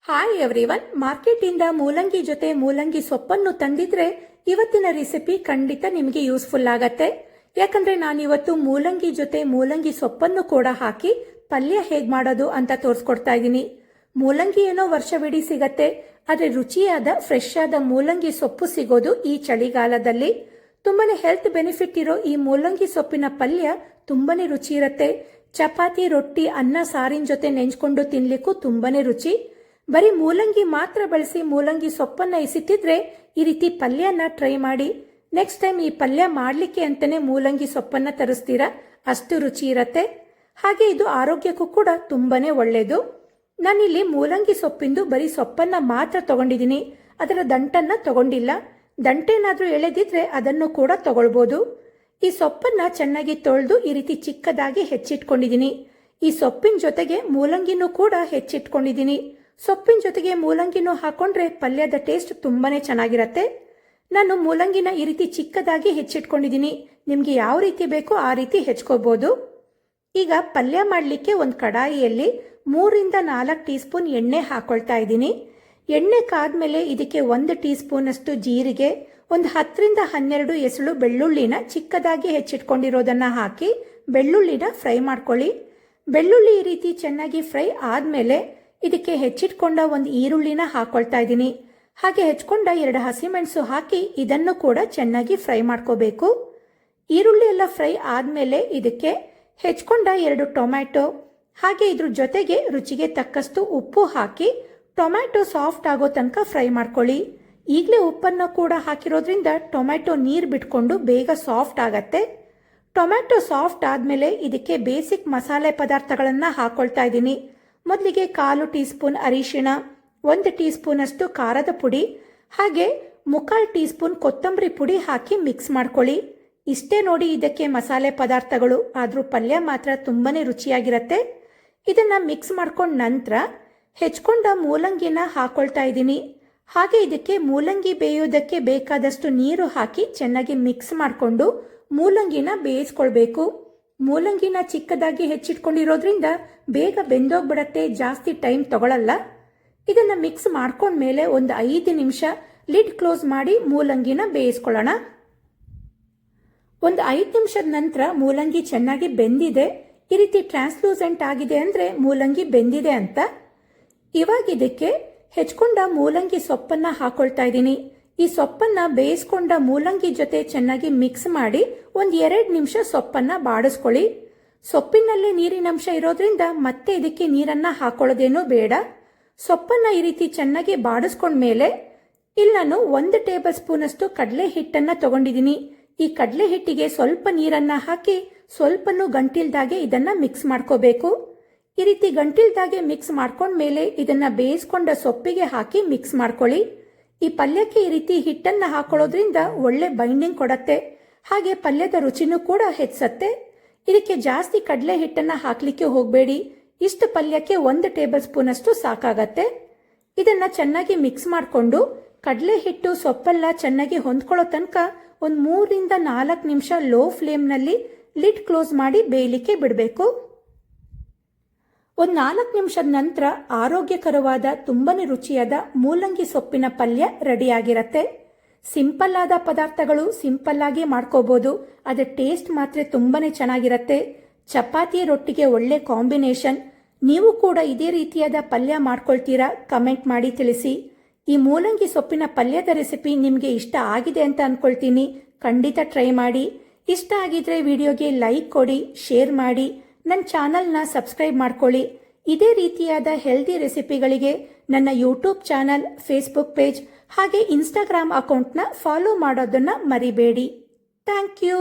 Hi everyone, ಮಾರ್ಕೆಟಿಂದ ಮೂಲಂಗಿ ಜೊತೆ ಮೂಲಂಗಿ ಸೊಪ್ಪನ್ನು ತಂದಿದ್ರೆ ಇವತ್ತಿನ ರೆಸಿಪಿ ಖಂಡಿತ ನಿಮಗೆ ಯೂಸ್ಫುಲ್ ಆಗತ್ತೆ. ಯಾಕಂದ್ರೆ ನಾನಿವತ್ತು ಮೂಲಂಗಿ ಜೊತೆ ಮೂಲಂಗಿ ಸೊಪ್ಪನ್ನು ಕೂಡ ಹಾಕಿ ಪಲ್ಯ ಹೇಗ್ ಮಾಡೋದು ಅಂತ ತೋರಿಸ್ಕೊಡ್ತಾ ಇದ್ದೀನಿ. ಮೂಲಂಗಿ ಏನೋ ವರ್ಷವಿಡೀ ಸಿಗತ್ತೆ, ಆದ್ರೆ ರುಚಿಯಾದ ಫ್ರೆಶ್ ಆದ ಮೂಲಂಗಿ ಸೊಪ್ಪು ಸಿಗೋದು ಈ ಚಳಿಗಾಲದಲ್ಲಿ. ತುಂಬಾನೇ ಹೆಲ್ತ್ ಬೆನಿಫಿಟ್ ಇರೋ ಈ ಮೂಲಂಗಿ ಸೊಪ್ಪಿನ ಪಲ್ಯ ತುಂಬಾನೇ ರುಚಿ ಇರತ್ತೆ. ಚಪಾತಿ, ರೊಟ್ಟಿ, ಅನ್ನ, ಸಾರಿನ ಜೊತೆ ನೆಂಚ್ಕೊಂಡು ತಿನ್ಲಿಕ್ಕೂ ತುಂಬಾನೇ ರುಚಿ. ಬರೀ ಮೂಲಂಗಿ ಮಾತ್ರ ಬಳಸಿ ಮೂಲಂಗಿ ಸೊಪ್ಪನ್ನ ಎಸಿತಿದ್ರೆ ಈ ರೀತಿ ಪಲ್ಯನ ಟ್ರೈ ಮಾಡಿ. ನೆಕ್ಸ್ಟ್ ಟೈಮ್ ಈ ಪಲ್ಯ ಮಾಡ್ಲಿಕ್ಕೆ ಅಂತಾನೆ ಮೂಲಂಗಿ ಸೊಪ್ಪನ್ನ ತರಿಸ್ತೀರಾ, ಅಷ್ಟು ರುಚಿ ಇರತ್ತೆ. ಹಾಗೆ ಇದು ಆರೋಗ್ಯಕ್ಕೂ ಕೂಡ ತುಂಬಾನೇ ಒಳ್ಳೇದು. ನಾನಿಲ್ಲಿ ಮೂಲಂಗಿ ಸೊಪ್ಪಿಂದು ಬರೀ ಸೊಪ್ಪನ್ನ ಮಾತ್ರ ತಗೊಂಡಿದ್ದೀನಿ, ಅದರ ದಂಟನ್ನ ತಗೊಂಡಿಲ್ಲ. ದಂಟೇನಾದ್ರೂ ಎಳೆದಿದ್ರೆ ಅದನ್ನು ಕೂಡ ತಗೊಳ್ಬೋದು. ಈ ಸೊಪ್ಪನ್ನ ಚೆನ್ನಾಗಿ ತೊಳೆದು ಈ ರೀತಿ ಚಿಕ್ಕದಾಗಿ ಹೆಚ್ಚಿಟ್ಕೊಂಡಿದ್ದೀನಿ. ಈ ಸೊಪ್ಪಿನ ಜೊತೆಗೆ ಮೂಲಂಗಿನೂ ಕೂಡ ಹೆಚ್ಚಿಟ್ಕೊಂಡಿದ್ದೀನಿ. ಸೊಪ್ಪಿನ ಜೊತೆಗೆ ಮೂಲಂಗಿನೂ ಹಾಕೊಂಡ್ರೆ ಪಲ್ಯದ ಟೇಸ್ಟ್ ತುಂಬಾನೇ ಚೆನ್ನಾಗಿರತ್ತೆ. ನಾನು ಮೂಲಂಗಿನ ಈ ರೀತಿ ಚಿಕ್ಕದಾಗಿ ಹೆಚ್ಚಿಟ್ಕೊಂಡಿದ್ದೀನಿ. ನಿಮ್ಗೆ ಯಾವ ರೀತಿ ಬೇಕೋ ಆ ರೀತಿ ಹೆಚ್ಕೋಬಹುದು. ಈಗ ಪಲ್ಯ ಮಾಡಲಿಕ್ಕೆ ಒಂದು ಕಡಾಯಿಯಲ್ಲಿ 3ರಿಂದ 4 ಟೀ ಸ್ಪೂನ್ ಎಣ್ಣೆ ಹಾಕೊಳ್ತಾ ಇದ್ದೀನಿ. ಎಣ್ಣೆ ಕಾದ್ಮೇಲೆ ಇದಕ್ಕೆ 1 ಟೀ ಸ್ಪೂನ್ ಅಷ್ಟು ಜೀರಿಗೆ, ಒಂದು 10ರಿಂದ 12 ಎಸಳು ಬೆಳ್ಳುಳ್ಳಿನ ಚಿಕ್ಕದಾಗಿ ಹೆಚ್ಚಿಟ್ಕೊಂಡಿರೋದನ್ನ ಹಾಕಿ ಬೆಳ್ಳುಳ್ಳಿನ ಫ್ರೈ ಮಾಡ್ಕೊಳ್ಳಿ. ಬೆಳ್ಳುಳ್ಳಿ ಈ ರೀತಿ ಚೆನ್ನಾಗಿ ಫ್ರೈ ಆದ್ಮೇಲೆ ಇದಕ್ಕೆ ಹೆಚ್ಚಿಟ್ಕೊಂಡ ಒಂದು ಈರುಳ್ಳಿನ ಹಾಕೊಳ್ತಾ ಇದ್ದೀನಿ. ಹಾಗೆ ಹೆಚ್ಕೊಂಡ 2 ಹಸಿಮೆಣಸು ಹಾಕಿ ಇದನ್ನು ಕೂಡ ಚೆನ್ನಾಗಿ ಫ್ರೈ ಮಾಡ್ಕೋಬೇಕು. ಈರುಳ್ಳಿ ಎಲ್ಲ ಫ್ರೈ ಆದ್ಮೇಲೆ ಇದಕ್ಕೆ ಹೆಚ್ಕೊಂಡ 2 ಟೊಮ್ಯಾಟೊ, ಹಾಗೆ ಇದ್ರ ಜೊತೆಗೆ ರುಚಿಗೆ ತಕ್ಕಷ್ಟು ಉಪ್ಪು ಹಾಕಿ ಟೊಮ್ಯಾಟೊ ಸಾಫ್ಟ್ ಆಗೋ ತನಕ ಫ್ರೈ ಮಾಡ್ಕೊಳ್ಳಿ. ಈಗಲೇ ಉಪ್ಪನ್ನು ಕೂಡ ಹಾಕಿರೋದ್ರಿಂದ ಟೊಮ್ಯಾಟೊ ನೀರು ಬಿಟ್ಕೊಂಡು ಬೇಗ ಸಾಫ್ಟ್ ಆಗತ್ತೆ. ಟೊಮ್ಯಾಟೊ ಸಾಫ್ಟ್ ಆದ್ಮೇಲೆ ಇದಕ್ಕೆ ಬೇಸಿಕ್ ಮಸಾಲೆ ಪದಾರ್ಥಗಳನ್ನ ಹಾಕೊಳ್ತಾ ಇದ್ದೀನಿ. ಮೊದಲಿಗೆ 1/4 ಟೀ ಸ್ಪೂನ್ ಅರಿಶಿಣ, 1 ಟೀ ಸ್ಪೂನ್ ಅಷ್ಟು ಖಾರದ ಪುಡಿ, ಹಾಗೆ 3/4 ಟೀ ಸ್ಪೂನ್ ಕೊತ್ತಂಬರಿ ಪುಡಿ ಹಾಕಿ ಮಿಕ್ಸ್ ಮಾಡ್ಕೊಳ್ಳಿ. ಇಷ್ಟೇ ನೋಡಿ ಇದಕ್ಕೆ ಮಸಾಲೆ ಪದಾರ್ಥಗಳು, ಆದ್ರೂ ಪಲ್ಯ ಮಾತ್ರ ತುಂಬಾನೇ ರುಚಿಯಾಗಿರತ್ತೆ. ಇದನ್ನ ಮಿಕ್ಸ್ ಮಾಡ್ಕೊಂಡ ನಂತರ ಹೆಚ್ಕೊಂಡ ಮೂಲಂಗಿನ ಹಾಕೊಳ್ತಾ ಇದ್ದೀನಿ. ಹಾಗೆ ಇದಕ್ಕೆ ಮೂಲಂಗಿ ಬೇಯೋದಕ್ಕೆ ಬೇಕಾದಷ್ಟು ನೀರು ಹಾಕಿ ಚೆನ್ನಾಗಿ ಮಿಕ್ಸ್ ಮಾಡಿಕೊಂಡು ಮೂಲಂಗಿನ ಬೇಯಿಸ್ಕೊಳ್ಬೇಕು. ಮೂಲಂಗಿನ ಚಿಕ್ಕದಾಗಿ ಹೆಚ್ಚಿಟ್ಕೊಂಡಿರೋದ್ರಿಂದ ಬೇಗ ಬೆಂದೋಗ್ಬಿಡತ್ತೆ, ಜಾಸ್ತಿ ಟೈಮ್ ತಗೊಳ್ಳಲ್ಲ. ಇದನ್ನ ಮಿಕ್ಸ್ ಮಾಡ್ಕೊಂಡ್ಮೇಲೆ ಒಂದು 5 ನಿಮಿಷ ಲಿಡ್ ಕ್ಲೋಸ್ ಮಾಡಿ ಮೂಲಂಗಿನ ಬೇಯಿಸ್ಕೊಳ್ಳೋಣ. ಒಂದು 5 ನಿಮಿಷದ ನಂತರ ಮೂಲಂಗಿ ಚೆನ್ನಾಗಿ ಬೆಂದಿದೆ, ಈ ರೀತಿ ಟ್ರಾನ್ಸ್ಲೂಸೆಂಟ್ ಆಗಿದೆ ಅಂದ್ರೆ ಮೂಲಂಗಿ ಬೆಂದಿದೆ ಅಂತ. ಇವಾಗ ಇದಕ್ಕೆ ಹೆಚ್ಕೊಂಡ ಮೂಲಂಗಿ ಸೊಪ್ಪನ್ನ ಹಾಕೊಳ್ತಾ ಇದ್ದೀನಿ. ಈ ಸೊಪ್ಪನ್ನ ಬೇಯಿಸ್ಕೊಂಡ ಮೂಲಂಗಿ ಜೊತೆ ಚೆನ್ನಾಗಿ ಮಿಕ್ಸ್ ಮಾಡಿ ಒಂದು 2 ನಿಮಿಷ ಸೊಪ್ಪನ್ನ ಬಾಡಿಸ್ಕೊಳ್ಳಿ. ಸೊಪ್ಪಿನಲ್ಲೇ ನೀರಿನಂಶ ಇರೋದ್ರಿಂದ ಮತ್ತೆ ಇದಕ್ಕೆ ನೀರನ್ನ ಹಾಕೊಳ್ಳೋದೇನೂ ಬೇಡ. ಸೊಪ್ಪನ್ನ ಈ ರೀತಿ ಚೆನ್ನಾಗಿ ಬಾಡಿಸ್ಕೊಂಡ್ಮೇಲೆ ಇಲ್ಲಿ ನಾನು 1 ಟೇಬಲ್ ಸ್ಪೂನ್ ಅಷ್ಟು ಕಡಲೆ ಹಿಟ್ಟನ್ನ ತಗೊಂಡಿದ್ದೀನಿ. ಈ ಕಡಲೆ ಹಿಟ್ಟಿಗೆ ಸ್ವಲ್ಪ ನೀರನ್ನ ಹಾಕಿ ಸ್ವಲ್ಪನೂ ಗಂಟಿಲ್ದಾಗೆ ಇದನ್ನ ಮಿಕ್ಸ್ ಮಾಡ್ಕೋಬೇಕು. ಈ ರೀತಿ ಗಂಟಿಲ್ದಾಗೆ ಮಿಕ್ಸ್ ಮಾಡ್ಕೊಂಡ್ಮೇಲೆ ಇದನ್ನ ಬೇಯಿಸ್ಕೊಂಡ ಸೊಪ್ಪಿಗೆ ಹಾಕಿ ಮಿಕ್ಸ್ ಮಾಡ್ಕೊಳ್ಳಿ. ಈ ಪಲ್ಯಕ್ಕೆ ಈ ರೀತಿ ಹಿಟ್ಟನ್ನ ಹಾಕೊಳ್ಳೋದ್ರಿಂದ ಒಳ್ಳೆ ಬೈಂಡಿಂಗ್ ಕೊಡತ್ತೆ, ಹಾಗೆ ಪಲ್ಯದ ರುಚಿನೂ ಕೂಡ ಹೆಚ್ಚತ್ತೆ. ಇದಕ್ಕೆ ಜಾಸ್ತಿ ಕಡಲೆ ಹಿಟ್ಟನ್ನ ಹಾಕ್ಲಿಕ್ಕೆ ಹೋಗಬೇಡಿ. ಇಷ್ಟು ಪಲ್ಯಕ್ಕೆ 1 ಟೇಬಲ್ ಸ್ಪೂನ್ ಅಷ್ಟು ಸಾಕಾಗತ್ತೆ. ಇದನ್ನ ಚೆನ್ನಾಗಿ ಮಿಕ್ಸ್ ಮಾಡಿಕೊಂಡು ಕಡಲೆ ಹಿಟ್ಟು ಸೊಪ್ಪೆಲ್ಲ ಚೆನ್ನಾಗಿ ಹೊಂದ್ಕೊಳ್ಳೋ ತನಕ ಒಂದು 3ರಿಂದ 4 ನಿಮಿಷ ಲೋ ಫ್ಲೇಮ್ನಲ್ಲಿ ಲಿಡ್ ಕ್ಲೋಸ್ ಮಾಡಿ ಬೇಯಲಿಕ್ಕೆ ಬಿಡಬೇಕು. ಒಂದು 4 ನಿಮಿಷದ ನಂತರ ಆರೋಗ್ಯಕರವಾದ ತುಂಬಾನೇ ರುಚಿಯಾದ ಮೂಲಂಗಿ ಸೊಪ್ಪಿನ ಪಲ್ಯ ರೆಡಿಯಾಗಿರತ್ತೆ. ಸಿಂಪಲ್ ಆದ ಪದಾರ್ಥಗಳು ಸಿಂಪಲ್ ಆಗಿ ಮಾಡ್ಕೋಬಹುದು, ಅದ್ರ ಟೇಸ್ಟ್ ಮಾತ್ರ ತುಂಬಾನೇ ಚೆನ್ನಾಗಿರತ್ತೆ. ಚಪಾತಿ, ರೊಟ್ಟಿಗೆ ಒಳ್ಳೆ ಕಾಂಬಿನೇಷನ್. ನೀವು ಕೂಡ ಇದೇ ರೀತಿಯಾದ ಪಲ್ಯ ಮಾಡ್ಕೊಳ್ತೀರಾ? ಕಮೆಂಟ್ ಮಾಡಿ ತಿಳಿಸಿ. ಈ ಮೂಲಂಗಿ ಸೊಪ್ಪಿನ ಪಲ್ಯದ ರೆಸಿಪಿ ನಿಮಗೆ ಇಷ್ಟ ಆಗಿದೆ ಅಂತ ಅನ್ಕೊಳ್ತೀನಿ. ಖಂಡಿತ ಟ್ರೈ ಮಾಡಿ. ಇಷ್ಟ ಆಗಿದ್ರೆ ವಿಡಿಯೋಗೆ ಲೈಕ್ ಕೊಡಿ, ಶೇರ್ ಮಾಡಿ, ನನ್ನ ಚಾನಲ್ನ ಸಬ್ಸ್ಕ್ರೈಬ್ ಮಾಡ್ಕೊಳ್ಳಿ. ಇದೇ ರೀತಿಯಾದ ಹೆಲ್ದಿ ರೆಸಿಪಿಗಳಿಗೆ ನನ್ನ ಯೂಟ್ಯೂಬ್ ಚಾನಲ್, ಫೇಸ್ಬುಕ್ ಪೇಜ್ ಹಾಗೆ ಇನ್ಸ್ಟಾಗ್ರಾಮ್ ಅಕೌಂಟ್ನ ಫಾಲೋ ಮಾಡೋದನ್ನ ಮರಿಬೇಡಿ. Thank you.